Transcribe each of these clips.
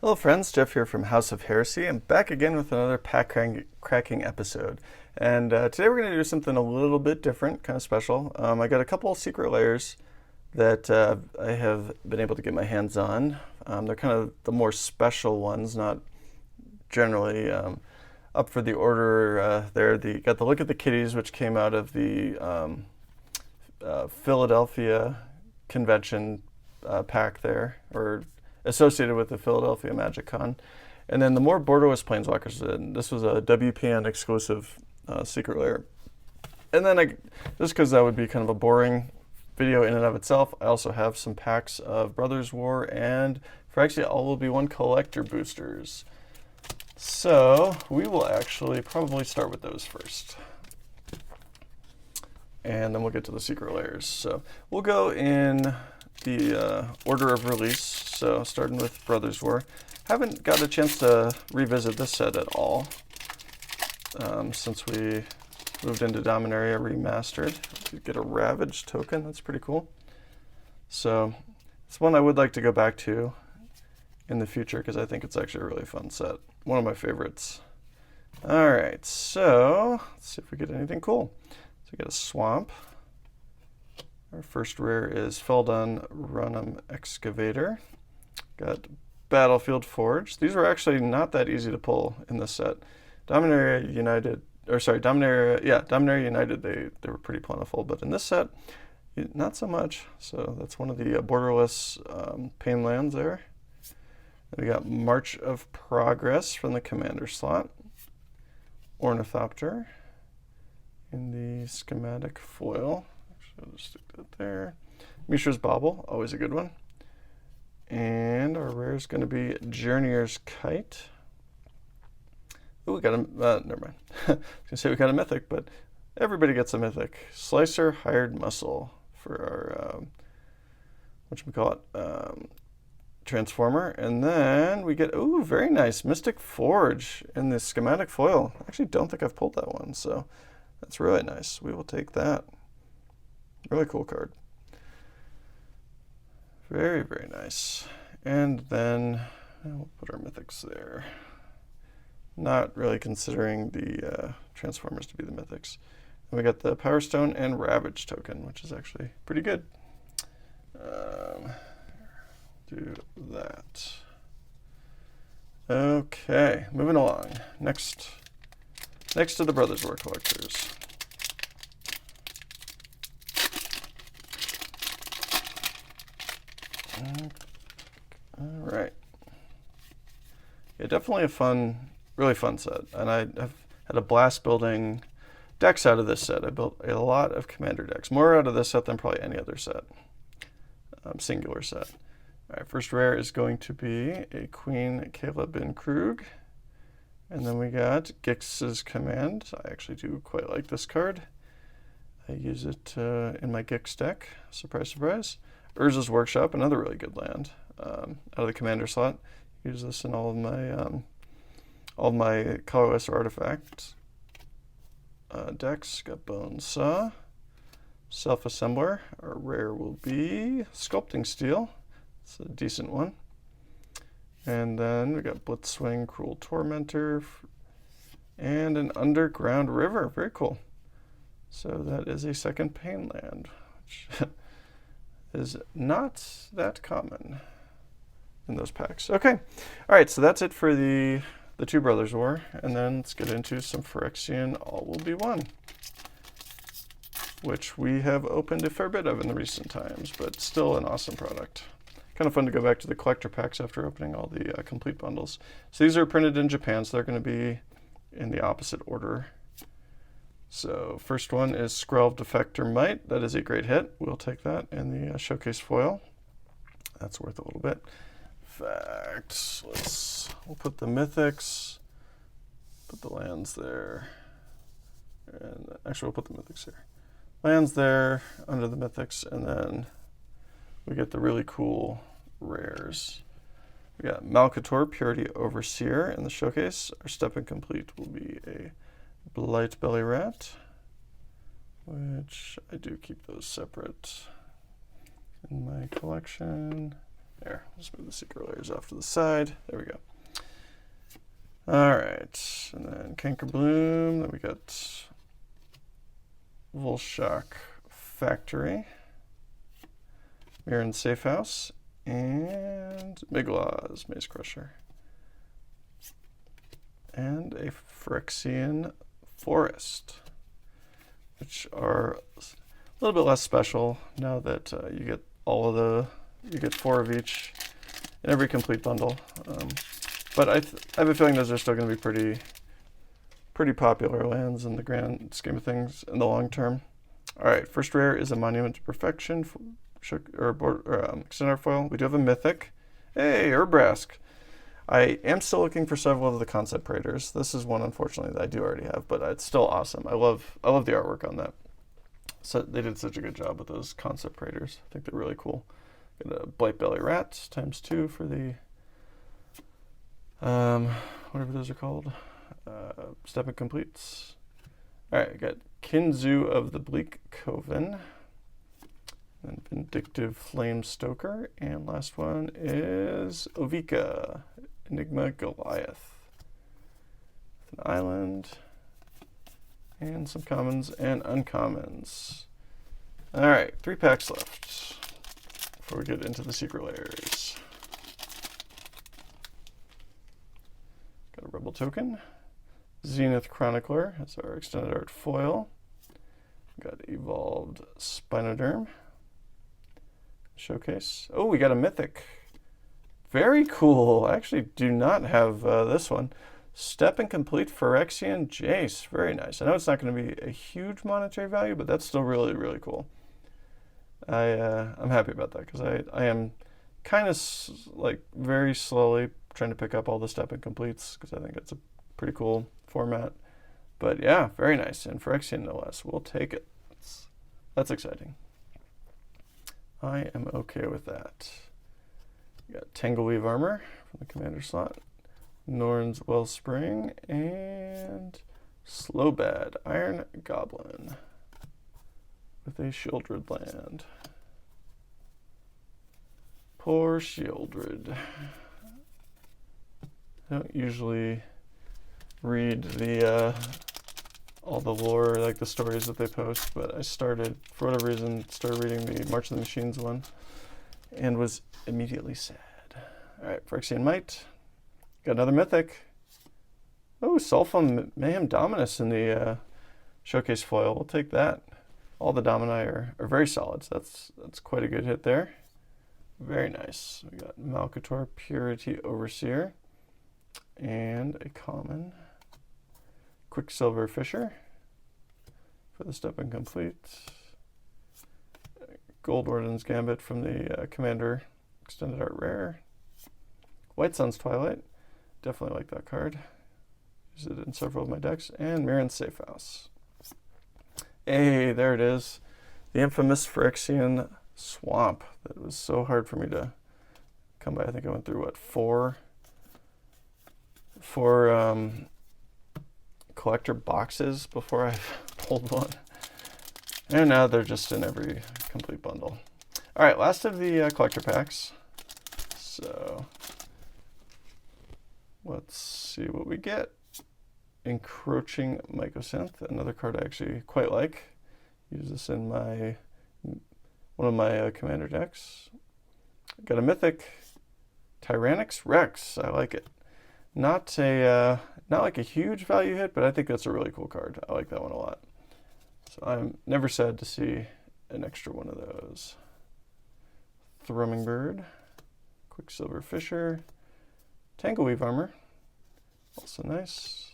Hello friends, Jeff here from House of Heresy. I'm back again with another pack cracking episode. And today we're going to do something a little bit different, kind of special. I got a couple of Secret Lairs that I have been able to get my hands on. They're kind of the more special ones, not generally up for the order there. Got the Look at the Kitties, which came out of the Philadelphia convention pack there, or associated with the Philadelphia MagicCon. And then the more borderless planeswalkers, and this was a WPN exclusive Secret Lair. And then just because that would be kind of a boring video in and of itself, I also have some packs of Brothers War and Phyrexia All Will Be One collector boosters. So we will actually probably start with those first. And then we'll get to the Secret Lairs. So we'll go in the order of release. So starting with Brothers War. Haven't got a chance to revisit this set at all since we moved into Dominaria Remastered. You get a Ravage token, that's pretty cool. So it's one I would like to go back to in the future because I think it's actually a really fun set. One of my favorites. Alright, so let's see if we get anything cool. So we get a Swamp. Our first rare is Feldon Runum Excavator. Got Battlefield Forge. These were actually not that easy to pull in this set. Dominaria United, Dominaria United, they were pretty plentiful, but in this set, not so much. So that's one of the borderless pain lands there. And we got March of Progress from the Commander slot. Ornithopter in the schematic foil. I'll just stick that there. Mishra's Bauble, always a good one. And our rare is going to be Journeyer's Kite. Oh, we got a, never mind. I was going to say we got a mythic, but everybody gets a mythic. Slicer Hired Muscle for our, Transformer. And then we get, ooh, very nice, Mystic Forge in the schematic foil. I actually don't think I've pulled that one, so that's really nice. We will take that. Really cool card. Very, very nice. And then we'll put our mythics there. Not really considering the Transformers to be the mythics. And we got the Power Stone and Ravage token, which is actually pretty good. Do that. Okay, moving along. Next to the Brothers War collectors. All right. Yeah, definitely a really fun set. And I've had a blast building decks out of this set. I built a lot of Commander decks, more out of this set than probably any other set, singular set. All right, first rare is going to be a Queen Caleb and Krug. And then we got Gix's Command. I actually do quite like this card. I use it in my Gix deck. Surprise, surprise. Urza's Workshop, another really good land out of the Commander slot. Use this in all of my colorless artifacts decks. Got Bone Saw, Self-Assembler. Our rare will be Sculpting Steel. It's a decent one. And then we got Blitzwing, Cruel Tormentor, and an Underground River. Very cool. So that is a second pain land, which is not that common in those packs. Okay, all right, so that's it for the two Brothers War, and then let's get into some Phyrexian All Will Be One, which we have opened a fair bit of in the recent times, but still an awesome product. Kind of fun to go back to the collector packs after opening all the complete bundles. So these are printed in Japan, so they're going to be in the opposite order. So first one is Skrelv Defector Might. That is a great hit. We'll take that in the showcase foil. That's worth a little bit. In fact, we'll put the mythics, put the lands there, and actually we'll put the mythics here. Lands there under the mythics, and then we get the really cool rares. We got Malcator, Purity Overseer in the showcase. Our step incomplete will be a Blight Belly Rat, which I do keep those separate in my collection. There, let's move the Secret Lairs off to the side. There we go. All right, and then Canker Bloom. Then we got Volshock Factory, Mirren Safe House, and Miglaws Maze Crusher, and a Phyrexian Forest, which are a little bit less special now that you get you get 4 of each in every complete bundle. But I have a feeling those are still going to be pretty popular lands in the grand scheme of things in the long term. All right, first rare is a Monument to Perfection, extended art foil. We do have a Mythic. Hey, Urbrask. I am still looking for several of the concept raiders. This is one, unfortunately, that I do already have, but it's still awesome. I love the artwork on that. So they did such a good job with those concept raiders. I think they're really cool. Got a Blight Belly Rat ×2 for the whatever those are called. Step and completes. All right, I got Kinzu of the Bleak Coven, and Vindictive Flame Stoker, and last one is Ovika, Enigma Goliath. With an island, and some commons and uncommons. All right, 3 packs left before we get into the Secret Lairs. Got a Rebel Token. Zenith Chronicler, that's our extended art foil. Got Evolved Spinoderm. Showcase. Oh, we got a Mythic. Very cool. I actually do not have this one. Step and Complete Phyrexian Jace. Very nice. I know it's not going to be a huge monetary value, but that's still really, really cool. I'm happy about that because I am kind of like very slowly trying to pick up all the Step and Completes because I think it's a pretty cool format. But yeah, very nice. And Phyrexian no less. We'll take it. That's exciting. I am okay with that. We got Tangleweave Armor from the commander slot, Norn's Wellspring, and Slowbad Iron Goblin with a Shieldred land. Poor Shieldred. I don't usually read the all the lore, like the stories that they post, but I started, for whatever reason, reading the March of the Machines one and was immediately sad. All right, Phyrexian Might. Got another Mythic. Oh, Sulfum Mayhem Dominus in the showcase foil. We'll take that. All the Domini are very solid, so that's quite a good hit there. Very nice. We got Malcator Purity Overseer and a common Quicksilver Fisher for the Step and Complete. Gold Warden's Gambit from the Commander Extended Art Rare. White Sun's Twilight. Definitely like that card. Use it in several of my decks. And Mirren Safe House. Hey, there it is. The infamous Phyrexian Swamp. That was so hard for me to come by. I think I went through, what, four collector boxes before I pulled one. And now they're just in every complete bundle. All right, last of the collector packs. So let's see what we get. Encroaching Mycosynth, another card I actually quite like. Use this in one of my commander decks. Got a Mythic, Tyrannix Rex. I like it. Not like a huge value hit, but I think that's a really cool card. I like that one a lot. So I'm never sad to see an extra one of those. Thrumming Bird, Quicksilver Fisher, Tangleweave Armor, also nice.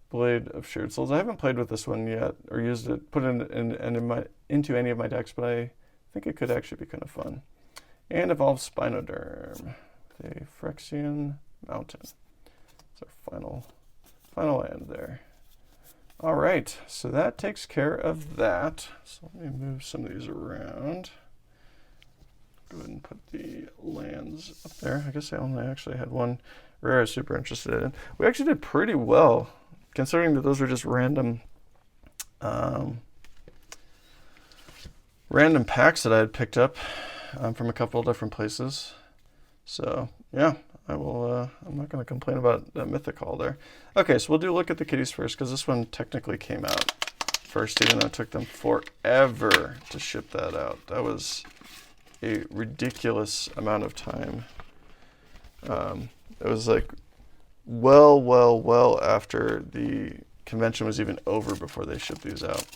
Blade of Shared Souls. I haven't played with this one yet, or used it, put it into any of my decks, but I think it could actually be kind of fun. And Evolved Spinoderm, the Phyrexian Mountain. It's our final land there. All right, so that takes care of that. So let me move some of these around. Go ahead and put the lands up there. I guess I only actually had one rare I was super interested in. We actually did pretty well, considering that those were just random random packs that I had picked up. from a couple of different places. So yeah, I will. I'm not going to complain about that Mythic haul there. Okay, so we'll do look at the kitties first because this one technically came out first, even though it took them forever to ship that out. That was a ridiculous amount of time. It was like well after the convention was even over before they shipped these out.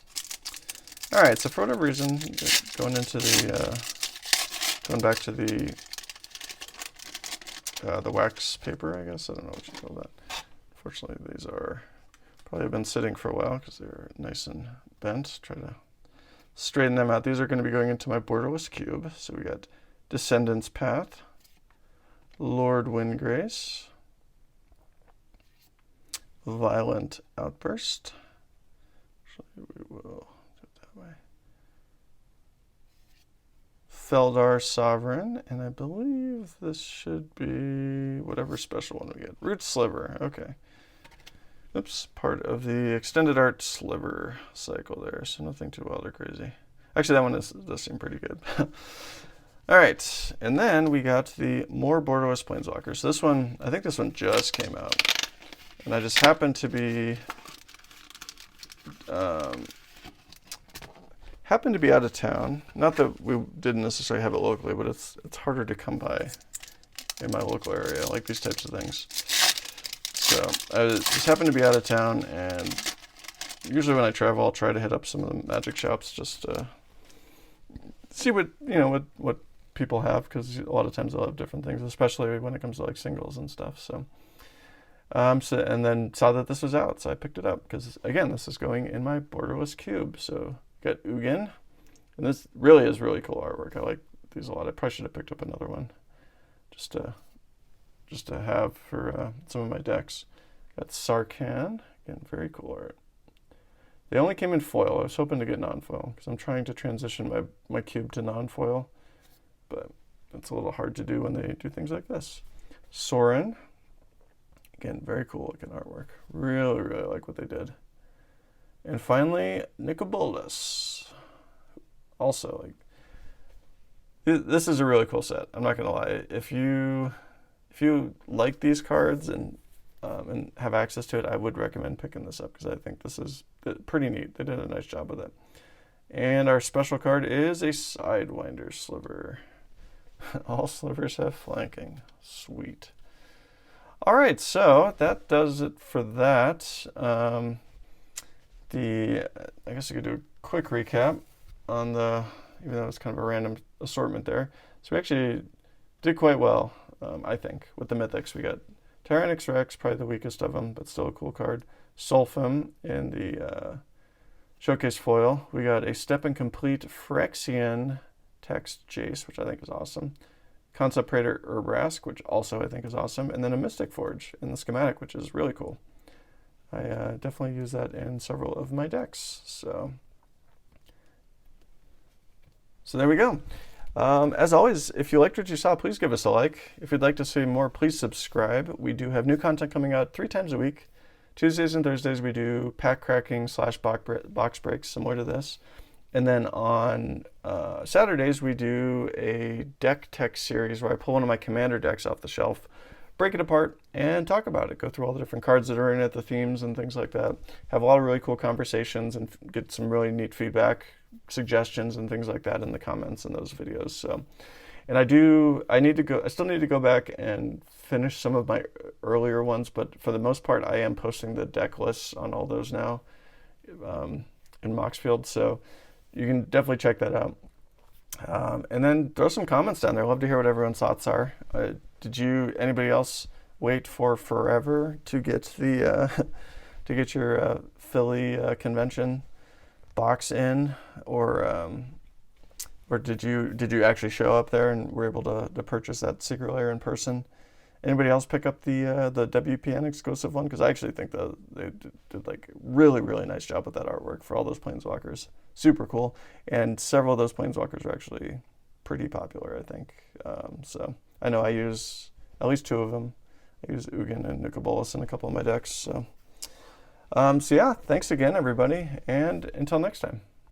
All right, so for whatever reason, going back to the wax paper, I guess. I don't know what you call that. Unfortunately, these are probably been sitting for a while because they're nice and bent. Try to straighten them out. These are going to be going into my borderless cube. So we got Descendant's Path, Lord Windgrace, Violent Outburst. Actually, we will do it that way. Feldar Sovereign, and I believe this should be whatever special one we get. Root Sliver, okay. Oops, part of the extended art sliver cycle there, so nothing too wild or crazy. Actually, that one does seem pretty good. All right, and then we got the more borderless planeswalkers. So this one, I think this one just came out, and I just happened to be out of town. Not that we didn't necessarily have it locally, but it's harder to come by in my local area. I like these types of things. So I just happened to be out of town, and usually when I travel, I'll try to hit up some of the magic shops just to see what people have, because a lot of times they'll have different things, especially when it comes to like singles and stuff. So, and then saw that this was out, so I picked it up because again, this is going in my borderless cube. So got Ugin, and this really is really cool artwork. I like these a lot. I probably should have picked up another one just to have for some of my decks. Got Sarkhan, again, very cool art. They only came in foil. I was hoping to get non-foil because I'm trying to transition my cube to non-foil, but it's a little hard to do when they do things like this. Sorin, again, very cool looking artwork. Really, really like what they did. And finally, Nicobolus. Also, like, this is a really cool set. I'm not gonna lie. If you like these cards and have access to it, I would recommend picking this up because I think this is pretty neat. They did a nice job with it. And our special card is a Sidewinder Sliver. All slivers have flanking. Sweet. All right, so that does it for that. I guess I could do a quick recap on even though it's kind of a random assortment there. So we actually did quite well, I think, with the Mythics. We got Tyrannix Rex, probably the weakest of them, but still a cool card. Sulfim in the Showcase foil. We got a Step and Complete Phyrexian text Jace, which I think is awesome. Concept Praetor Urbrask, which also I think is awesome. And then a Mystic Forge in the schematic, which is really cool. I definitely use that in several of my decks. So there we go. As always, if you liked what you saw, please give us a like. If you'd like to see more, please subscribe. We do have new content coming out 3 times a week. Tuesdays and Thursdays we do pack cracking / box breaks similar to this. And then on Saturdays we do a deck tech series where I pull one of my commander decks off the shelf, break it apart, and talk about it. Go through all the different cards that are in it, the themes and things like that. Have a lot of really cool conversations and get some really neat feedback, suggestions and things like that in the comments in those videos. So, and I still need to go back and finish some of my earlier ones, but for the most part I am posting the deck lists on all those now in Moxfield, so you can definitely check that out. And then throw some comments down there. I'd love to hear what everyone's thoughts are. Did anybody else wait for forever to get the to get your Philly convention box in, or did you actually show up there and were able to purchase that Secret Lair in person? Anybody else pick up the WPN exclusive one? Because I actually think they did like really, really nice job with that artwork for all those planeswalkers. Super cool, and several of those planeswalkers are actually pretty popular, I think. So I know I use at least 2 of them. I use Ugin and Nicobolus in a couple of my decks. So yeah, thanks again, everybody, and until next time.